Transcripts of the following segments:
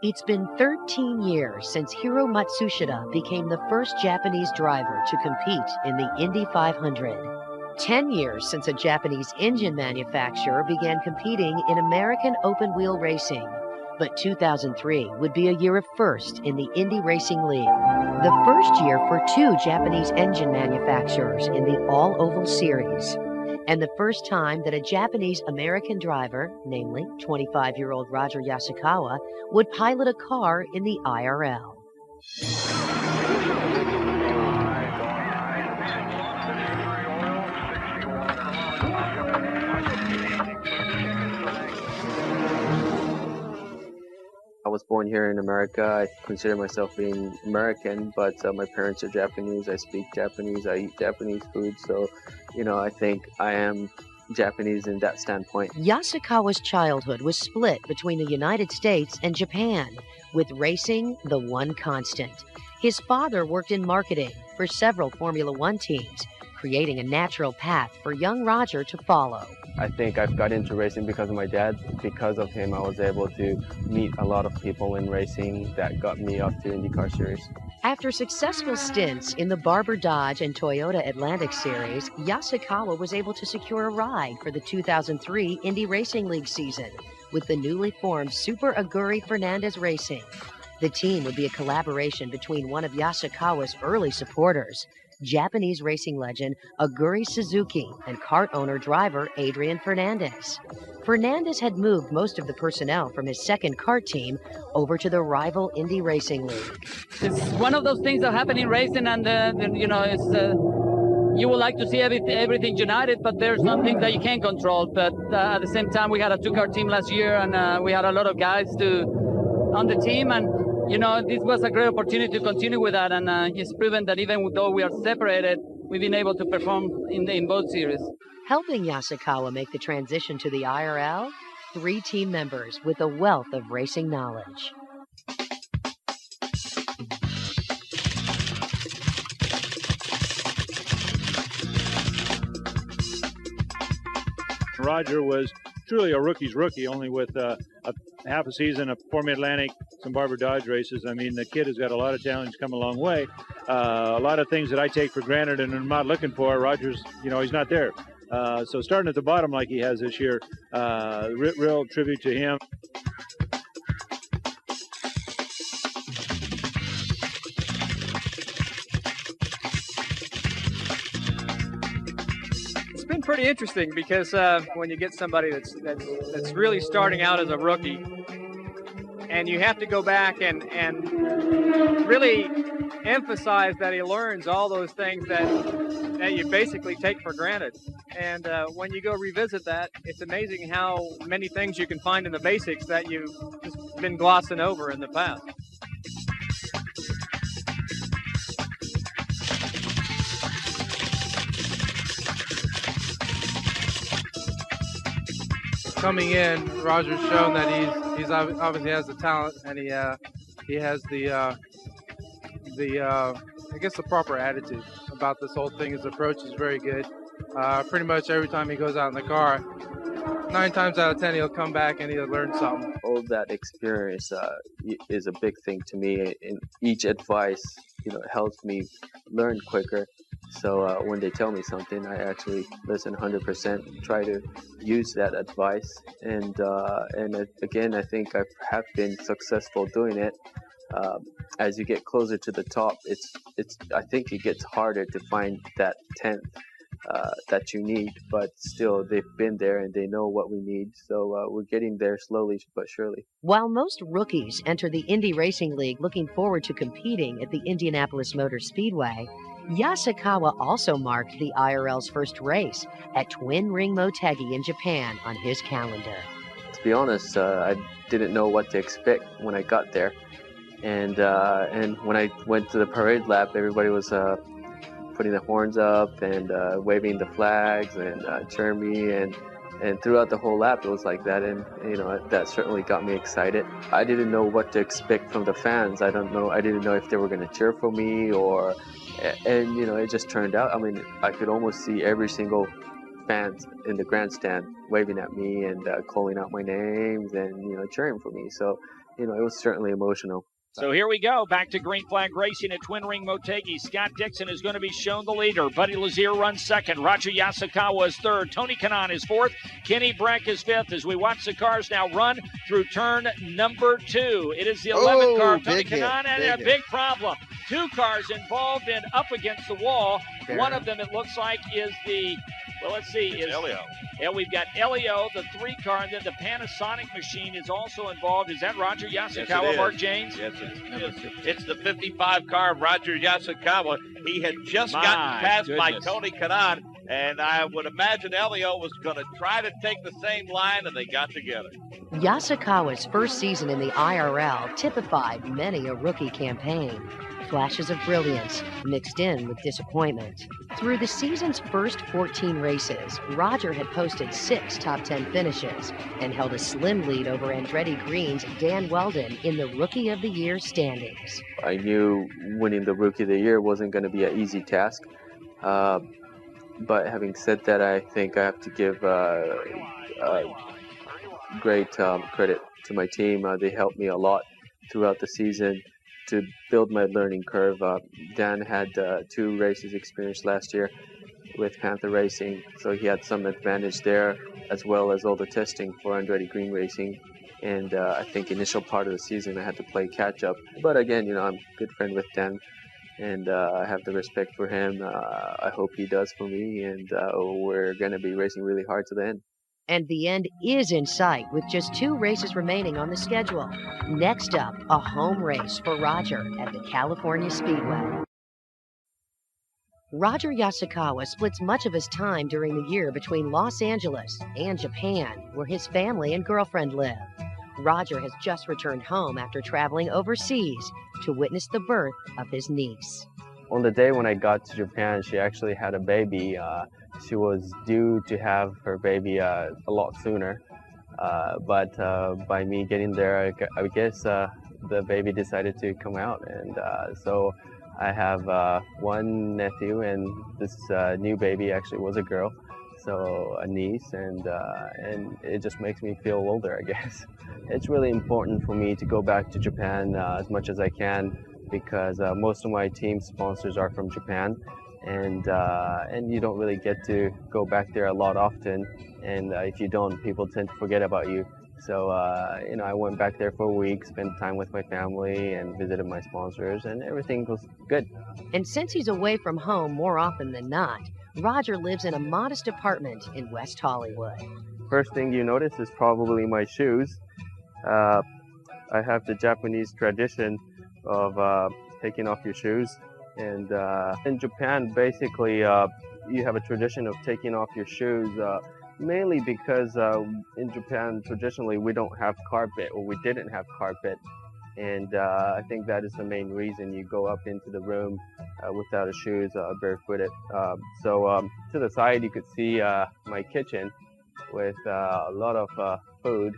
It's been 13 years since Hiro Matsushita became the first Japanese driver to compete in the Indy 500. 10 years since a Japanese engine manufacturer began competing in American open-wheel racing. But 2003 would be a year of first in the Indy Racing League. The first year for two Japanese engine manufacturers in the all-oval series. And the first time that a Japanese-American driver, namely 25-year-old Roger Yasukawa, would pilot a car in the IRL. I was born here in America. I consider myself being American, but my parents are Japanese. I speak Japanese. I eat Japanese food. So, I think I am Japanese in that standpoint. Yasukawa's childhood was split between the United States and Japan, with racing the one constant. His father worked in marketing for several Formula One teams, creating a natural path for young Roger to follow. I think I've got into racing because of my dad. Because of him, I was able to meet a lot of people in racing that got me up to IndyCar Series. After successful stints in the Barber Dodge and Toyota Atlantic Series, Yasukawa was able to secure a ride for the 2003 Indy Racing League season with the newly formed Super Aguri Fernandez Racing. The team would be a collaboration between one of Yasukawa's early supporters, Japanese racing legend Aguri Suzuki, and kart owner-driver Adrian Fernandez. Fernandez had moved most of the personnel from his second kart team over to the rival Indy Racing League. It's one of those things that happen in racing, and you would like to see everything united, but there's some things that you can't control. But at the same time, we had a two-car team last year, and we had a lot of guys on the team, and this was a great opportunity to continue with that, and he's proven that even though we are separated, we've been able to perform in both series. Helping Yasukawa make the transition to the IRL, 3 team members with a wealth of racing knowledge. Roger was truly a rookie's rookie, only with half a season of Formula Atlantic, some Barber Dodge races. I mean, the kid has got a lot of talent. He's come a long way. A lot of things that I take for granted and I'm not looking for, Roger's, he's not there. So starting at the bottom like he has this year, real tribute to him. Pretty interesting because when you get somebody that's really starting out as a rookie, and you have to go back and really emphasize that he learns all those things that you basically take for granted. And when you go revisit that, it's amazing how many things you can find in the basics that you've just been glossing over in the past. Coming in, Roger's shown that he's obviously has the talent, and he has the I guess the proper attitude about this whole thing. His approach is very good. Pretty much every time he goes out in the car, 9 times out of 10 he'll come back and he'll learn something. All that experience is a big thing to me, and each advice helps me learn quicker. So when they tell me something, I actually listen 100%, try to use that advice, and again, I think I have been successful doing it. As you get closer to the top, I think it gets harder to find that 10th that you need, but still they've been there and they know what we need, so we're getting there slowly but surely. While most rookies enter the Indy Racing League looking forward to competing at the Indianapolis Motor Speedway, Yasukawa also marked the IRL's first race at Twin Ring Motegi in Japan on his calendar. To be honest, I didn't know what to expect when I got there, and when I went to the parade lap, everybody was putting the horns up and waving the flags and cheering me, and throughout the whole lap it was like that, and that certainly got me excited. I didn't know what to expect from the fans. I didn't know if they were going to cheer for me, and it just turned out, I mean, I could almost see every single fans in the grandstand waving at me and calling out my names and, you know, cheering for me. So, you know, it was certainly emotional. So here we go, back to Green Flag Racing at Twin Ring Motegi. Scott Dixon is going to be shown the leader. Buddy Lazier runs second. Roger Yasukawa is third. Tony Kanaan is fourth. Kenny Breck is fifth as we watch the cars now run through turn number 2. It is the 11th car. Tony Kanaan and a big problem. 2 cars involved and up against the wall. One of them, it looks like, is the, well, let's see. It's Elio. Yeah, we've got Elio, the 3 car, and then the Panasonic machine is also involved. Is that Roger Yasukawa, yes, Mark James? Yes, it's the 55 car of Roger Yasukawa. He had just gotten passed by Tony Kanaan, and I would imagine Elio was going to try to take the same line, and they got together. Yasukawa's first season in the IRL typified many a rookie campaign. Flashes of brilliance mixed in with disappointment. Through the season's first 14 races, Roger had posted 6 top 10 finishes and held a slim lead over Andretti Green's Dan Wheldon in the Rookie of the Year standings. I knew winning the Rookie of the Year wasn't going to be an easy task. But having said that, I think I have to give great credit to my team. They helped me a lot throughout the season to build my learning curve. Dan had 2 races experience last year with Panther Racing, so he had some advantage there, as well as all the testing for Andretti Green Racing. And I think initial part of the season I had to play catch up. But again, you know, I'm a good friend with Dan, and I have the respect for him. I hope he does for me, and we're going to be racing really hard to the end. And the end is in sight with just 2 races remaining on the schedule. Next up, a home race for Roger at the California Speedway. Roger Yasukawa splits much of his time during the year between Los Angeles and Japan, where his family and girlfriend live. Roger has just returned home after traveling overseas to witness the birth of his niece. On the day when I got to Japan, she actually had a baby. She was due to have her baby a lot sooner, but by me getting there, I guess the baby decided to come out, and so I have 1 nephew, and this new baby actually was a girl, so a niece, and it just makes me feel older, I guess. It's really important for me to go back to Japan as much as I can, because most of my team sponsors are from Japan, and you don't really get to go back there a lot often, and if you don't, people tend to forget about you. So you know, I went back there for a week, spent time with my family, and visited my sponsors, and everything was good. And since he's away from home more often than not, Roger lives in a modest apartment in West Hollywood. First thing you notice is probably my shoes. I have the Japanese tradition of taking off your shoes. And in Japan, basically, you have a tradition of taking off your shoes, mainly because in Japan, traditionally, we don't have carpet, or we didn't have carpet. And I think that is the main reason you go up into the room without shoes, barefooted. So to the side, you could see my kitchen with a lot of food,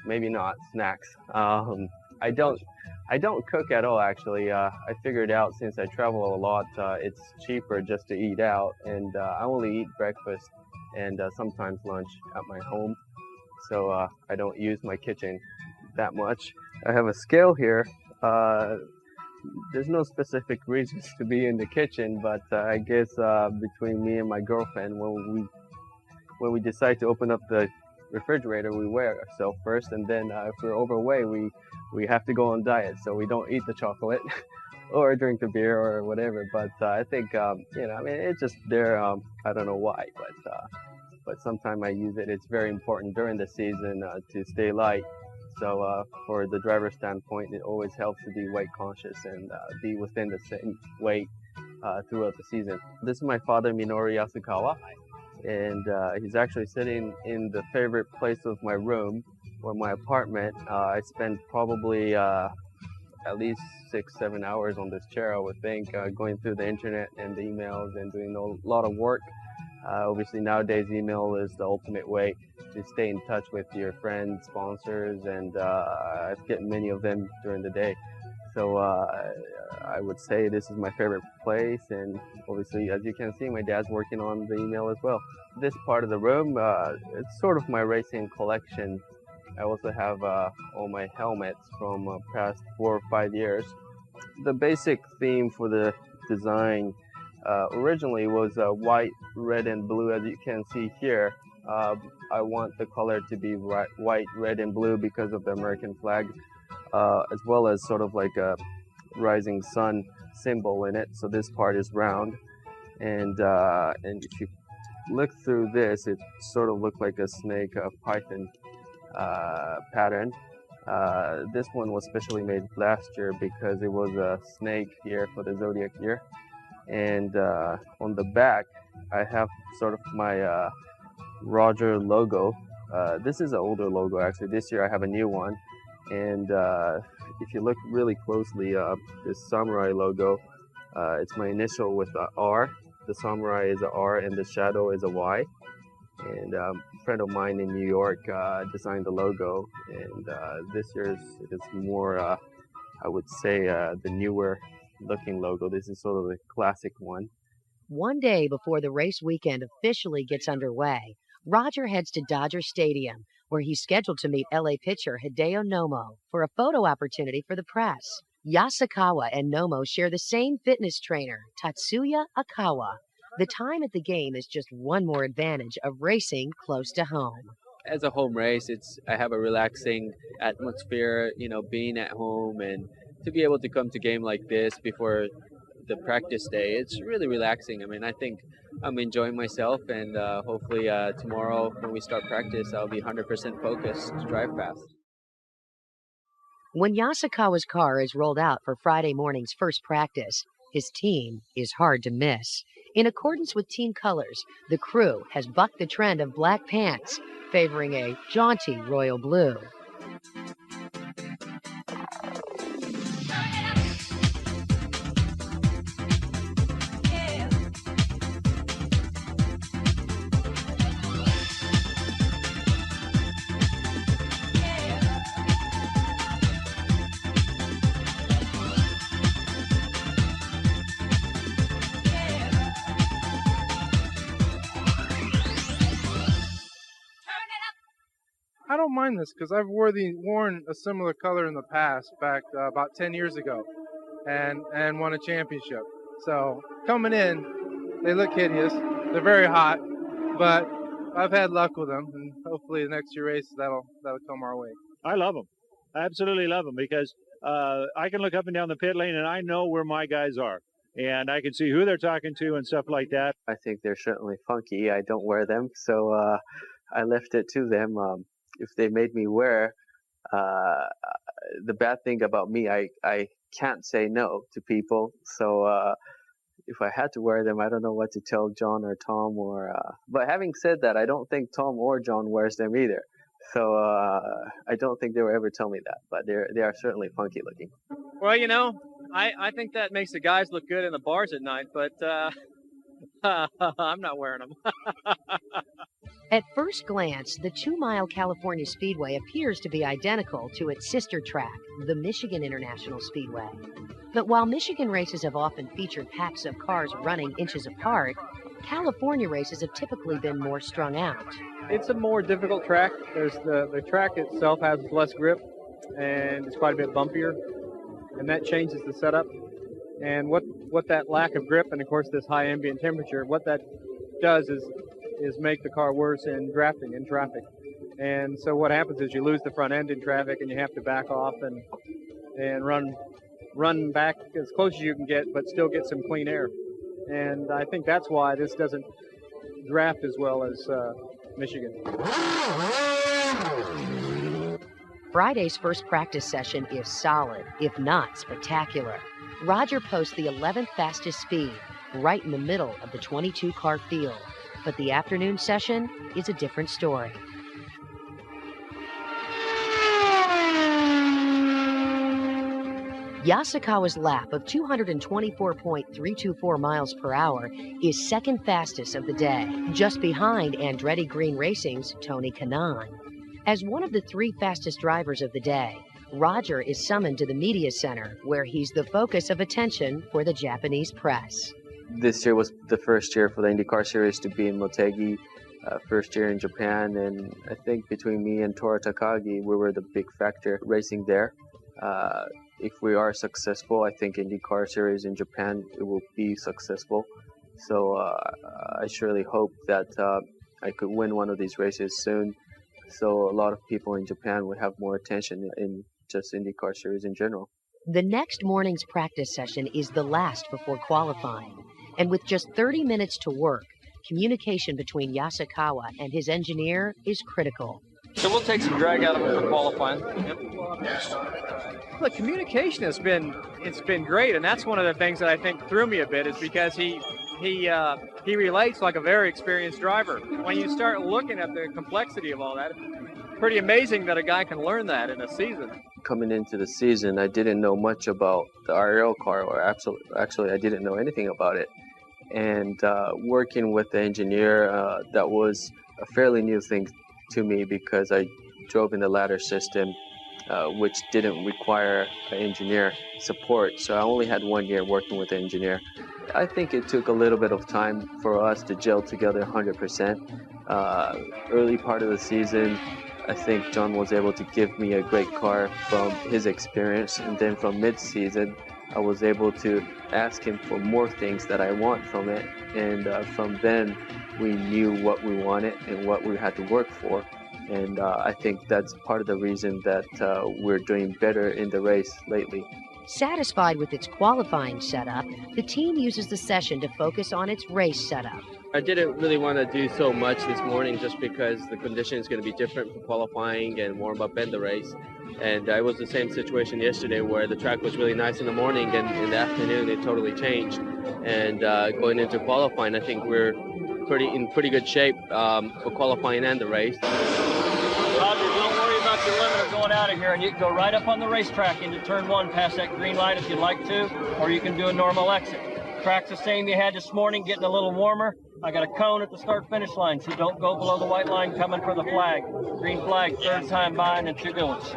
maybe not snacks. I don't cook at all, actually. I figured out since I travel a lot, it's cheaper just to eat out, and I only eat breakfast and sometimes lunch at my home, so I don't use my kitchen that much. I have a scale here. There's no specific reasons to be in the kitchen, but I guess between me and my girlfriend, when we decide to open up the refrigerator, we weigh ourselves first, and then if we're overweight, we have to go on diet, so we don't eat the chocolate or drink the beer or whatever. But I think you know, I mean, it's just there. I don't know why, but sometimes I use it. It's very important during the season to stay light. So for the driver's standpoint, it always helps to be weight conscious and be within the same weight throughout the season. This is my father, Minoru Yasukawa, and he's actually sitting in the favorite place of my room or my apartment. I spend probably at least 6-7 hours on this chair, I would think, going through the internet and the emails and doing a lot of work. Obviously nowadays email is the ultimate way to stay in touch with your friends, sponsors, and I get many of them during the day. So I would say this is my favorite place, and obviously, as you can see, my dad's working on the email as well. This part of the room, it's sort of my racing collection. I also have all my helmets from past 4 or 5 years. The basic theme for the design originally was white, red, and blue, as you can see here. I want the color to be white, red, and blue because of the American flag, as well as sort of like a rising sun symbol in it. So this part is round, and if you look through this, it sort of looked like a snake, a python pattern. This one was specially made last year because it was a snake year for the zodiac year. And on the back, I have sort of my Roger logo. This is an older logo, actually. This year I have a new one. And if you look really closely, this samurai logo, it's my initial with the R. The samurai is a R and the shadow is a Y. And a friend of mine in New York designed the logo. And this year's is more, I would say, the newer looking logo. This is sort of the classic one. One day before the race weekend officially gets underway, Roger heads to Dodger Stadium, where he's scheduled to meet LA pitcher Hideo Nomo for a photo opportunity for the press. Yasukawa and Nomo share the same fitness trainer, Tatsuya Akawa. The time at the game is just one more advantage of racing close to home. As a home race, I have a relaxing atmosphere, being at home, and to be able to come to a game like this before the practice day, it's really relaxing. I mean, I think I'm enjoying myself, and hopefully tomorrow when we start practice, I'll be 100% focused to drive fast. When Yasukawa's car is rolled out for Friday morning's first practice, his team is hard to miss. In accordance with team colors, the crew has bucked the trend of black pants, favoring a jaunty royal blue. I don't mind this because I've worn a similar color in the past, back about 10 years ago, and won a championship. So coming in, they look hideous. They're very hot, but I've had luck with them, and hopefully the next few races that'll come our way. I love them. I absolutely love them because I can look up and down the pit lane and I know where my guys are. And I can see who they're talking to and stuff like that. I think they're certainly funky. I don't wear them, so I left it to them. If they made me wear, the bad thing about me, I can't say no to people. So if I had to wear them, I don't know what to tell John or Tom. But having said that, I don't think Tom or John wears them either. So I don't think they will ever tell me that. But they are certainly funky looking. Well, I think that makes the guys look good in the bars at night, but I'm not wearing them. At first glance, the 2-mile California Speedway appears to be identical to its sister track, the Michigan International Speedway. But while Michigan races have often featured packs of cars running inches apart, California races have typically been more strung out. It's a more difficult track. The track itself has less grip, and it's quite a bit bumpier, and that changes the setup. And what that lack of grip, and of course this high ambient temperature, what that does is make the car worse in drafting in traffic. And so what happens is you lose the front end in traffic, and you have to back off and run back as close as you can get, but still get some clean air. And I think that's why this doesn't draft as well as Michigan. Friday's first practice session is solid, if not spectacular. Roger posts the 11th fastest speed, right in the middle of the 22-car field. But the afternoon session is a different story. Yasukawa's lap of 224.324 miles per hour is second fastest of the day, just behind Andretti Green Racing's Tony Kanaan. As one of the 3 fastest drivers of the day, Roger is summoned to the media center, where he's the focus of attention for the Japanese press. This year was the first year for the IndyCar Series to be in Motegi, first year in Japan, and I think between me and Tora Takagi, we were the big factor racing there. If we are successful, I think IndyCar Series in Japan, it will be successful. So I surely hope that I could win one of these races soon. So a lot of people in Japan would have more attention in just IndyCar Series in general. The next morning's practice session is the last before qualifying. And with just 30 minutes to work, communication between Yasukawa and his engineer is critical. So we'll take some drag out of it for qualifying. Look, communication has been great, and that's one of the things that I think threw me a bit, is because he relates like a very experienced driver. When you start looking at the complexity of all that, it's pretty amazing that a guy can learn that in a season. Coming into the season, I didn't know much about the IRL car, or actually I didn't know anything about it. And working with the engineer, that was a fairly new thing to me, because I drove in the ladder system, which didn't require an engineer support. So I only had 1 year working with the engineer. I think it took a little bit of time for us to gel together 100%. Early part of the season, I think John was able to give me a great car from his experience, and then from mid-season, I was able to ask him for more things that I want from it, and from then we knew what we wanted and what we had to work for, and I think that's part of the reason that we're doing better in the race lately. Satisfied with its qualifying setup, the team uses the session to focus on its race setup. I didn't really want to do so much this morning just because the condition is going to be different for qualifying and warm up and the race. And it was the same situation yesterday where the track was really nice in the morning, and in the afternoon it totally changed. And going into qualifying, I think we're in pretty good shape for qualifying and the race. Roger, don't worry about your limiter going out of here, and you can go right up on the racetrack into turn 1 past that green light if you'd like to, or you can do a normal exit. Track's the same you had this morning, getting a little warmer. I got a cone at the start-finish line, so don't go below the white line coming for the flag. Green flag, third time buying, and 2 good ones.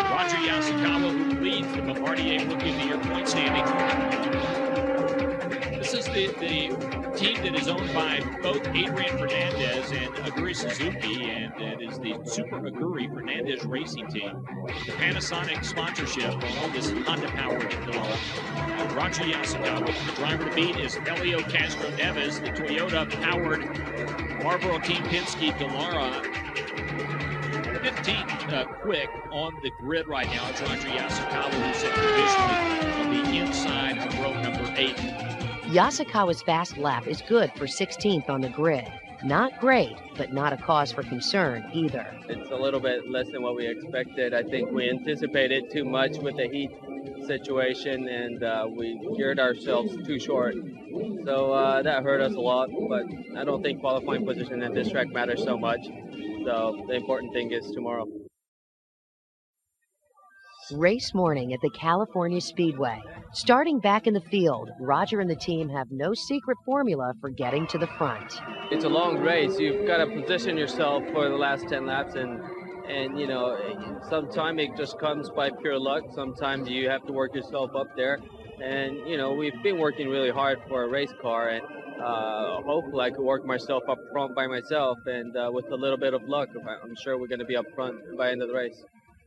Roger Yasukawa, who leads the Bombardier Rookie of the Year point standing. This is the team that is owned by both Adrian Fernandez and Aguri Suzuki, and it is the Super Aguri Fernandez racing team. The Panasonic sponsorship on all this Honda-powered Carolla. Roger Yasukawa, the driver to beat is Elio Castro Neves, the Toyota-powered Marlboro Team Penske Dallara. 15th quick on the grid right now. It's Roger Yasukawa, who's provisionally on the inside of row number 8. Yasukawa's fast lap is good for 16th on the grid. Not great, but not a cause for concern either. It's a little bit less than what we expected. I think we anticipated too much with the heat situation, and we geared ourselves too short. So that hurt us a lot, but I don't think qualifying position at this track matters so much. So the important thing is tomorrow. Race morning at the California Speedway. Starting back in the field, Roger and the team have no secret formula for getting to the front. It's a long race. You've got to position yourself for the last 10 laps, and you know, sometimes it just comes by pure luck. Sometimes you have to work yourself up there. And you know, we've been working really hard for a race car, and hopefully I could work myself up front by myself, and with a little bit of luck, I'm sure we're going to be up front by the end of the race.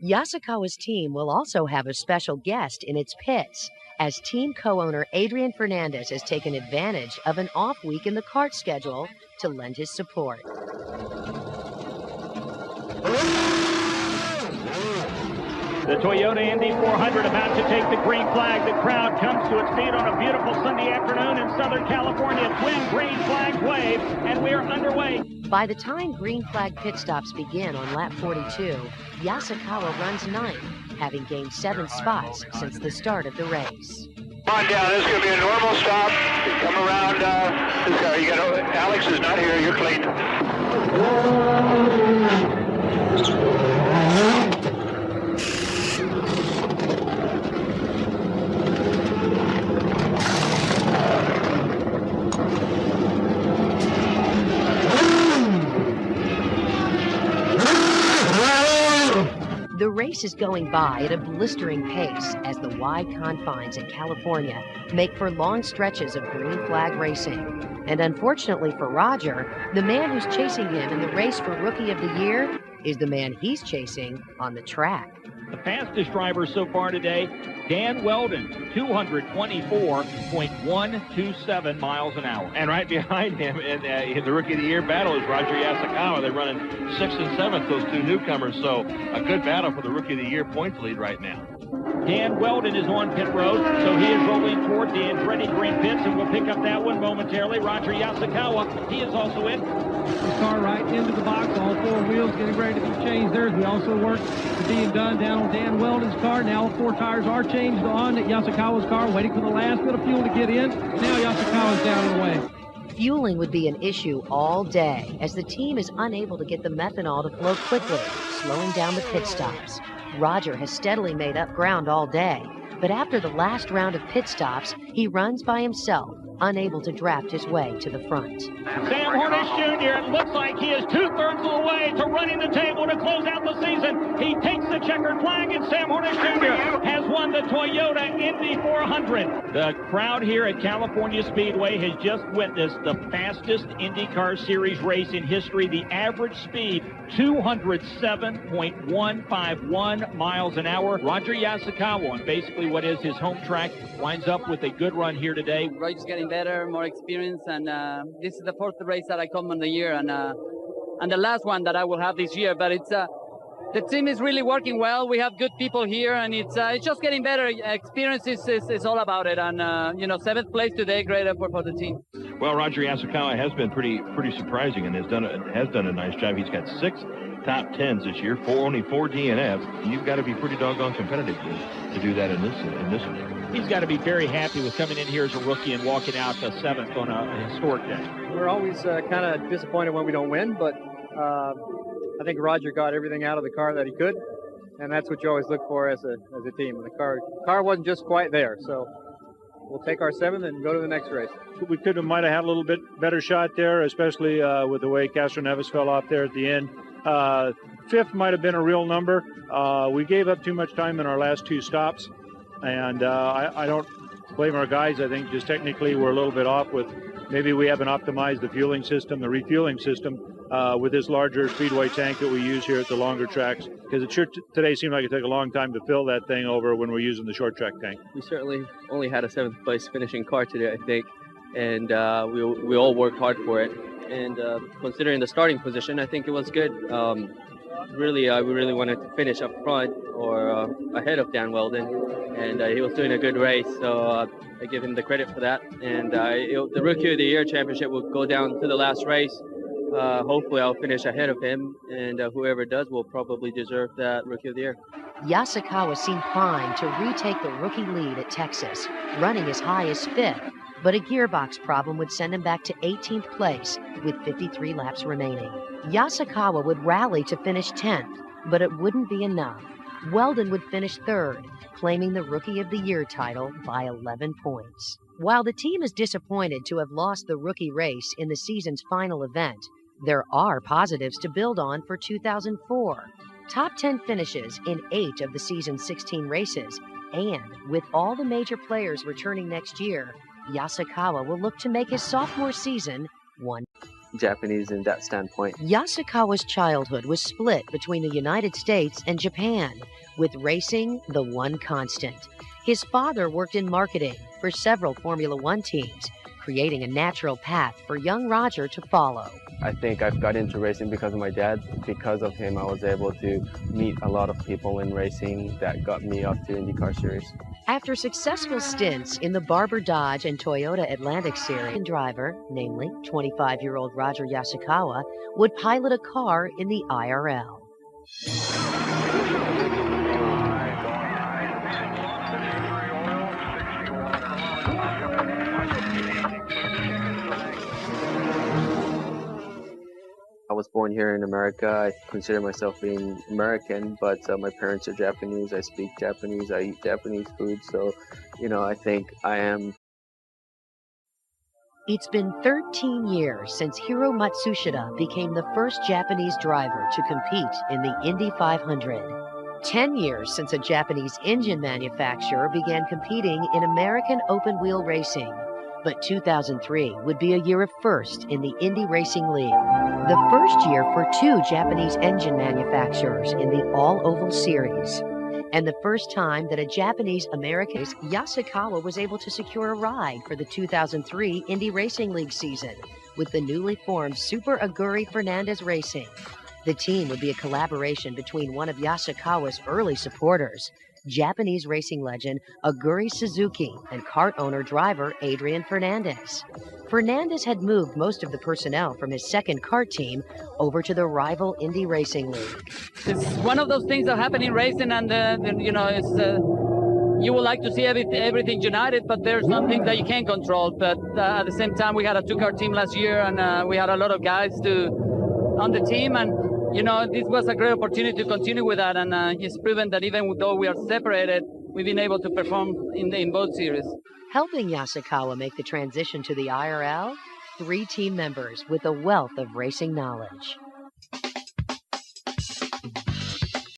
Yasukawa's team will also have a special guest in its pits, as team co-owner Adrian Fernandez has taken advantage of an off week in the kart schedule to lend his support. The Toyota Indy 400 about to take the green flag. The crowd comes to its feet on a beautiful Sunday afternoon in Southern California. Twin green flags wave, and we are underway. By the time green flag pit stops begin on lap 42, Yasukawa runs 9th, having gained 7 spots since the start of the race. Come on down, this is going to be a normal stop. Come around this car. You got Alex is not here, you're clean. The race is going by at a blistering pace as the wide confines in California make for long stretches of green flag racing. And unfortunately for Roger, the man who's chasing him in the race for Rookie of the Year is the man he's chasing on the track. The fastest driver so far today, Dan Wheldon, 224.127 miles an hour. And right behind him in the Rookie of the Year battle is Roger Yasukawa. They're running 6th and 7th, those two newcomers. So a good battle for the Rookie of the Year points lead right now. Dan Wheldon is on pit road, so he is rolling toward the Andretti green pits, and we'll pick up that one momentarily. Roger Yasukawa, he is also in. His car right into the box, all four wheels getting ready to be changed there. We also work to being done down on Dan Wheldon's car. Now all four tires are changed on Yasukawa's car, waiting for the last bit of fuel to get in. Now Yasukawa's down and away. Fueling would be an issue all day as the team is unable to get the methanol to flow quickly, slowing down the pit stops. Roger has steadily made up ground all day, but after the last round of pit stops, he runs by himself, unable to draft his way to the front. Sam Hornish Jr., it looks like he is 2/3 of the way to running the table to close out the season. He takes the checkered flag, and Sam Hornish Jr. has won the Toyota Indy 400. The crowd here at California Speedway has just witnessed the fastest IndyCar Series race in history. The average speed, 207.151 miles an hour. Roger Yasukawa, on basically what is his home track, winds up with a good run here today. Roger's getting better, more experience, and this is the fourth race that I come on the year, and the last one that I will have this year. But it's the team is really working well. We have good people here, and it's just getting better. Experience is all about it, and 7th place today, great effort for the team. Well, Roger Yasukawa has been pretty surprising and has done a nice job. He's got 6 top 10s this year, only 4 DNFs, and you've got to be pretty doggone competitive to do that in this one. He's got to be very happy with coming in here as a rookie and walking out the 7th on a historic day. We're always kind of disappointed when we don't win, but I think Roger got everything out of the car that he could, and that's what you always look for as a team. The car wasn't just quite there, so we'll take our 7th and go to the next race. We might have had a little bit better shot there, especially with the way Castro Neves fell off there at the end. 5th might have been a real number. We gave up too much time in our last 2 stops, and I don't blame our guys. I think just technically we're a little bit off with maybe we haven't optimized the fueling system, the refueling system with this larger speedway tank that we use here at the longer tracks, because it sure today seemed like it took a long time to fill that thing over when we're using the short track tank. We certainly only had a 7th place finishing car today, I think, and we all worked hard for it. And considering the starting position, I think it was good. We really wanted to finish up front or ahead of Dan Wheldon, and he was doing a good race, so I give him the credit for that. And the Rookie of the Year championship will go down to the last race. Hopefully I'll finish ahead of him, and whoever does will probably deserve that Rookie of the Year. Yasukawa seemed primed to retake the rookie lead at Texas, running as high as 5th, but a gearbox problem would send him back to 18th place with 53 laps remaining. Yasukawa would rally to finish 10th, but it wouldn't be enough. Wheldon would finish 3rd, claiming the Rookie of the Year title by 11 points. While the team is disappointed to have lost the rookie race in the season's final event, there are positives to build on for 2004. Top 10 finishes in 8 of the season's 16 races, and with all the major players returning next year, Yasukawa will look to make his sophomore season one. Japanese in that standpoint. Yasukawa's childhood was split between the United States and Japan, with racing the one constant. His father worked in marketing for several Formula One teams, creating a natural path for young Roger to follow. I think I've got into racing because of my dad. Because of him, I was able to meet a lot of people in racing that got me up to IndyCar Series. After successful stints in the Barber Dodge and Toyota Atlantic Series, driver, namely 25-year-old Roger Yasukawa, would pilot a car in the IRL. I was born here in America. I consider myself being American, but my parents are Japanese. I speak Japanese. I eat Japanese food. So, I think I am. It's been 13 years since Hiro Matsushita became the first Japanese driver to compete in the Indy 500. 10 years since a Japanese engine manufacturer began competing in American open-wheel racing. But 2003 would be a year of first in the Indy Racing League. The first year for two Japanese engine manufacturers in the all-oval series. And the first time that a Japanese-American Yasukawa was able to secure a ride for the 2003 Indy Racing League season with the newly formed Super Aguri Fernandez Racing. The team would be a collaboration between one of Yasukawa's early supporters, Japanese racing legend Aguri Suzuki, and kart owner-driver Adrian Fernandez. Fernandez had moved most of the personnel from his second kart team over to the rival Indy Racing League. It's one of those things that happen in racing, and you would like to see everything united, but there's some things that you can't control. But at the same time, we had a two-car team last year, and we had a lot of guys on the team, and this was a great opportunity to continue with that, and it's proven that even though we are separated, we've been able to perform in both series. Helping Yasukawa make the transition to the IRL, 3 team members with a wealth of racing knowledge.